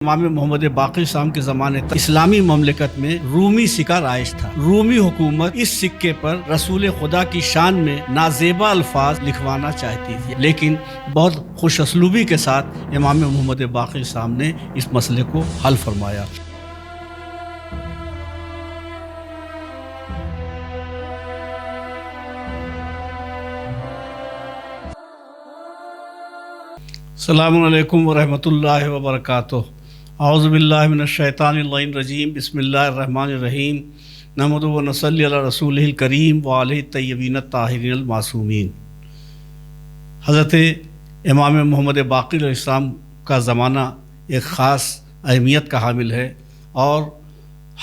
امام محمد باقر صاحب کے زمانے تک اسلامی مملکت میں رومی سکہ رائج تھا۔ رومی حکومت اس سکے پر رسول خدا کی شان میں نازیبا الفاظ لکھوانا چاہتی تھی، لیکن بہت خوش اسلوبی کے ساتھ امام محمد باقر صاحب نے اس مسئلے کو حل فرمایا۔ السلام علیکم ورحمۃ اللہ وبرکاتہ۔ اعوذ باللہ من الشیطان اللعین الرجیم، بسم اللہ الرحمن الرحیم، نحمدہ و نصلی علی رسولہ الکریم وعلیہ الطیبین الطاہرین المعصومین۔ حضرت امام محمد باقر علیہ السلام کا زمانہ ایک خاص اہمیت کا حامل ہے، اور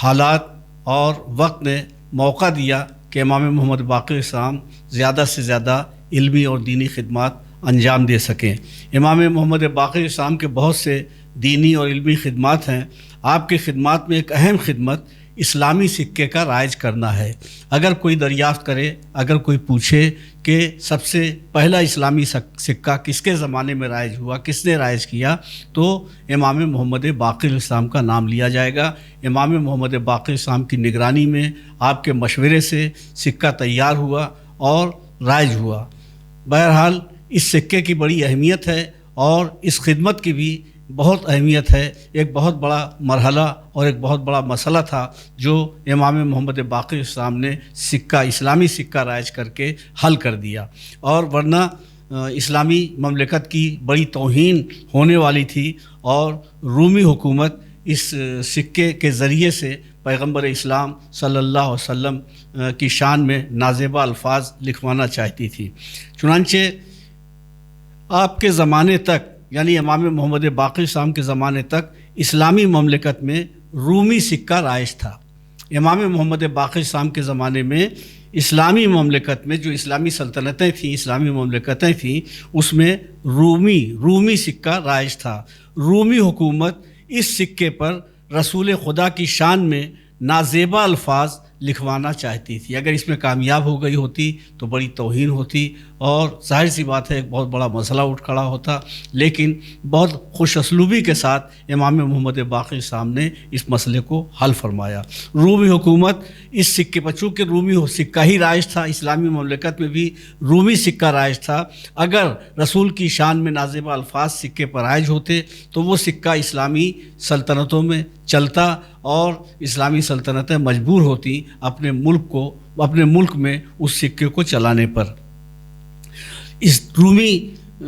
حالات اور وقت نے موقع دیا کہ امام محمد باقر علیہ السلام زیادہ سے زیادہ علمی اور دینی خدمات انجام دے سکیں۔ امام محمد باقر علیہ السلام کے بہت سے دینی اور علمی خدمات ہیں۔ آپ کی خدمات میں ایک اہم خدمت اسلامی سکے کا رائج کرنا ہے۔ اگر کوئی دریافت کرے، اگر کوئی پوچھے کہ سب سے پہلا اسلامی سکہ کس کے زمانے میں رائج ہوا، کس نے رائج کیا، تو امام محمد باقر علیہ السلام کا نام لیا جائے گا۔ امام محمد باقر علیہ السلام کی نگرانی میں، آپ کے مشورے سے سکہ تیار ہوا اور رائج ہوا۔ بہرحال اس سکے کی بڑی اہمیت ہے، اور اس خدمت کی بھی بہت اہمیت ہے۔ ایک بہت بڑا مرحلہ اور ایک بہت بڑا مسئلہ تھا جو امام محمد باقر علیہ السلام نے اسلامی سکہ رائج کر کے حل کر دیا، اور ورنہ اسلامی مملکت کی بڑی توہین ہونے والی تھی، اور رومی حکومت اس سکے کے ذریعے سے پیغمبر اسلام صلی اللہ علیہ وسلم کی شان میں نازیبا الفاظ لکھوانا چاہتی تھی۔ چنانچہ آپ کے زمانے تک، یعنی امام محمد باقر صاحب کے زمانے تک اسلامی مملکت میں رومی سکہ رائج تھا۔ امام محمد باقر صاحب کے زمانے میں اسلامی مملکت میں جو اسلامی سلطنتیں تھیں، اسلامی مملکتیں تھیں، اس میں رومی سکہ رائج تھا۔ رومی حکومت اس سکے پر رسول خدا کی شان میں نازیبا الفاظ لکھوانا چاہتی تھی۔ اگر اس میں کامیاب ہو گئی ہوتی تو بڑی توہین ہوتی، اور ظاہر سی بات ہے ایک بہت بڑا مسئلہ اٹھ کھڑا ہوتا، لیکن بہت خوش اسلوبی کے ساتھ امام محمد باقر صاحب نے اس مسئلے کو حل فرمایا۔ رومی حکومت اس سکے پر، چونکہ رومی سکہ ہی رائج تھا، اسلامی مملکت میں بھی رومی سکہ رائج تھا، اگر رسول کی شان میں نازیبا الفاظ سکے پر رائج ہوتے تو وہ سکہ اسلامی سلطنتوں میں چلتا، اور اسلامی سلطنتیں مجبور ہوتی اپنے ملک میں اس سکے کو چلانے پر۔ اس رومی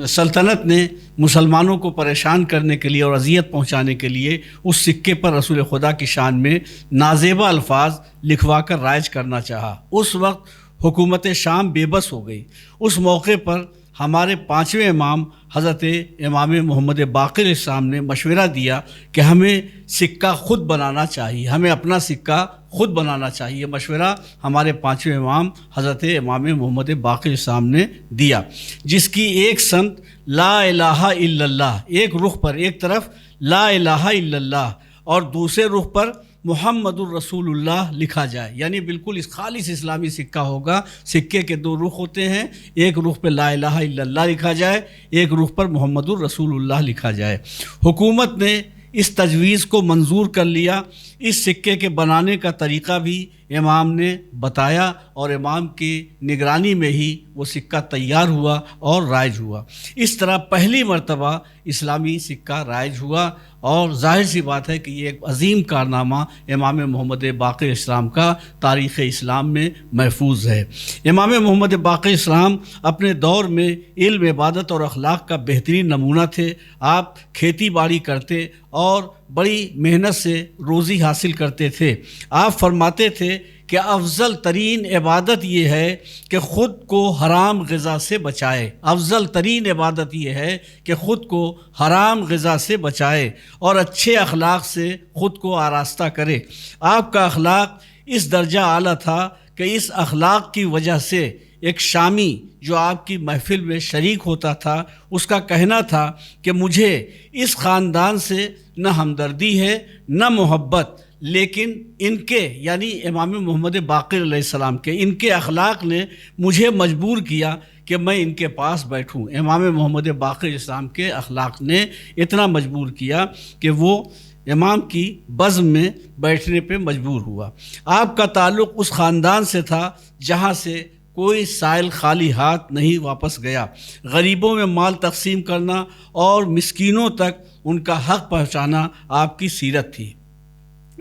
سلطنت نے مسلمانوں کو پریشان کرنے کے لیے اور اذیت پہنچانے کے لیے اس سکے پر رسول خدا کی شان میں نازیبا الفاظ لکھوا کر رائج کرنا چاہا۔ اس وقت حکومت شام بے بس ہو گئی۔ اس موقع پر ہمارے پانچویں امام حضرت امام محمد باقر علیہ السلام نے مشورہ دیا کہ ہمیں سکہ خود بنانا چاہیے، ہمیں اپنا سکہ خود بنانا چاہیے۔ مشورہ ہمارے پانچویں امام حضرت امام محمد باقر علیہ السلام نے دیا، جس کی ایک سمت لا الہ الا اللہ، ایک رخ پر ایک طرف لا الہ الا اللہ اور دوسرے رخ پر محمد الرسول اللہ لکھا جائے، یعنی بالکل اس خالص اسلامی سکہ ہوگا۔ سکے کے دو رخ ہوتے ہیں، ایک رخ پہ لا الہ الا اللہ لکھا جائے، ایک رخ پر محمد الرسول اللہ لکھا جائے۔ حکومت نے اس تجویز کو منظور کر لیا۔ اس سکے کے بنانے کا طریقہ بھی امام نے بتایا، اور امام کی نگرانی میں ہی وہ سکہ تیار ہوا اور رائج ہوا۔ اس طرح پہلی مرتبہ اسلامی سکہ رائج ہوا، اور ظاہر سی بات ہے کہ یہ ایک عظیم کارنامہ امام محمد باقر علیہ السلام کا تاریخ اسلام میں محفوظ ہے۔ امام محمد باقر علیہ السلام اپنے دور میں علم، عبادت اور اخلاق کا بہترین نمونہ تھے۔ آپ کھیتی باڑی کرتے اور بڑی محنت سے روزی حاصل کرتے تھے۔ آپ فرماتے تھے کہ افضل ترین عبادت یہ ہے کہ خود کو حرام غذا سے بچائے، افضل ترین عبادت یہ ہے کہ خود کو حرام غذا سے بچائے اور اچھے اخلاق سے خود کو آراستہ کرے۔ آپ کا اخلاق اس درجہ اعلیٰ تھا کہ اس اخلاق کی وجہ سے ایک شامی جو آپ کی محفل میں شریک ہوتا تھا، اس کا کہنا تھا کہ مجھے اس خاندان سے نہ ہمدردی ہے نہ محبت، لیکن ان کے یعنی امام محمد باقر علیہ السلام کے ان کے اخلاق نے مجھے مجبور کیا کہ میں ان کے پاس بیٹھوں۔ امام محمد باقر علیہ السلام کے اخلاق نے اتنا مجبور کیا کہ وہ امام کی بزم میں بیٹھنے پہ مجبور ہوا۔ آپ کا تعلق اس خاندان سے تھا جہاں سے کوئی سائل خالی ہاتھ نہیں واپس گیا۔ غریبوں میں مال تقسیم کرنا اور مسکینوں تک ان کا حق پہنچانا آپ کی سیرت تھی۔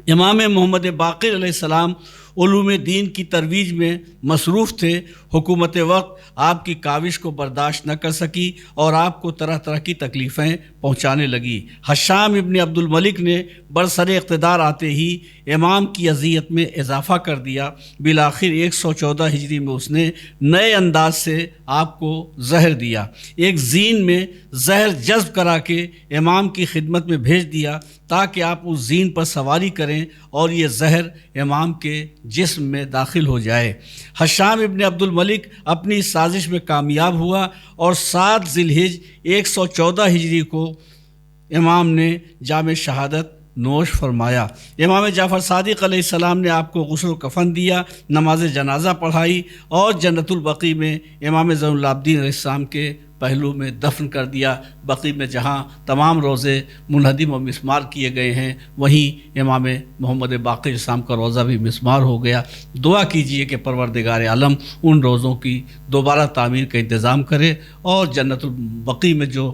امام محمد باقر علیہ السلام علوم دین کی ترویج میں مصروف تھے۔ حکومت وقت آپ کی کاوش کو برداشت نہ کر سکی اور آپ کو طرح طرح کی تکلیفیں پہنچانے لگی۔ حشام ابن عبد الملک نے برسر اقتدار آتے ہی امام کی اذیت میں اضافہ کر دیا۔ بالآخر 114 ہجری میں اس نے نئے انداز سے آپ کو زہر دیا۔ ایک زین میں زہر جذب کرا کے امام کی خدمت میں بھیج دیا تاکہ آپ اس زین پر سواری کریں اور یہ زہر امام کے جسم میں داخل ہو جائے۔ حشام ابن عبد الملک اپنی سازش میں کامیاب ہوا اور 7 ذی الحجہ 114 ہجری کو امام نے جام شہادت نوش فرمایا۔ امام جعفر صادق علیہ السلام نے آپ کو غسل و کفن دیا، نماز جنازہ پڑھائی اور جنت البقیع میں امام زین العابدین علیہ السلام کے پہلو میں دفن کر دیا۔ بقیع میں جہاں تمام روضے منہدم و مسمار کیے گئے ہیں وہیں امام محمد باقر علیہ السلام کا روضہ بھی مسمار ہو گیا۔ دعا کیجئے کہ پروردگار عالم ان روضوں کی دوبارہ تعمیر کا انتظام کرے اور جنت البقیع میں جو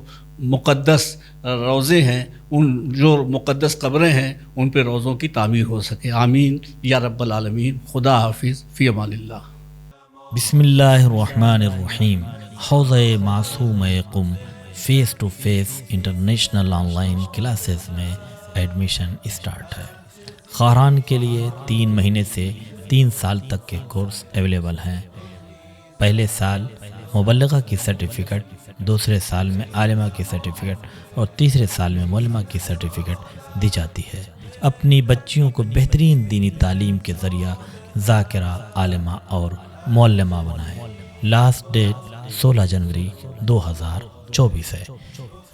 مقدس روضے ہیں، ان جو مقدس قبریں ہیں، ان پہ روضوں کی تعمیر ہو سکے۔ آمین یا رب العالمین۔ خدا حافظ، فی امان اللہ۔ بسم اللہ الرحمن الرحیم۔ حوضہ معصوم Qom face to face international online classes میں ایڈمیشن اسٹارٹ ہے۔ خواہران کے لیے 3 مہینے سے 3 سال تک کے کورس اویلیبل ہیں۔ پہلے سال مبلغہ کی سرٹیفکیٹ، دوسرے سال میں عالمہ کی سرٹیفکیٹ اور تیسرے سال میں معلمہ کی سرٹیفکیٹ دی جاتی ہے۔ اپنی بچیوں کو بہترین دینی تعلیم کے ذریعہ ذاکرہ، عالمہ اور معلمہ بنائیں۔ لاسٹ ڈیٹ 16 جنوری 2024 ہے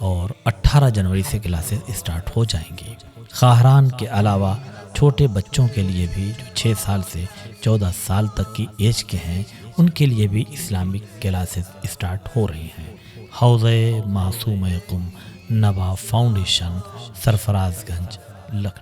اور 18 جنوری سے کلاسز اسٹارٹ ہو جائیں گی۔ خواہران کے علاوہ چھوٹے بچوں کے لیے بھی جو 6 سال سے 14 سال تک کی ایج کے ہیں، ان کے لیے بھی اسلامک کلاسز اسٹارٹ ہو رہی ہیں۔ حوضہ معصوم قم، نبا فاؤنڈیشن، سرفراز گنج، لکھنؤ۔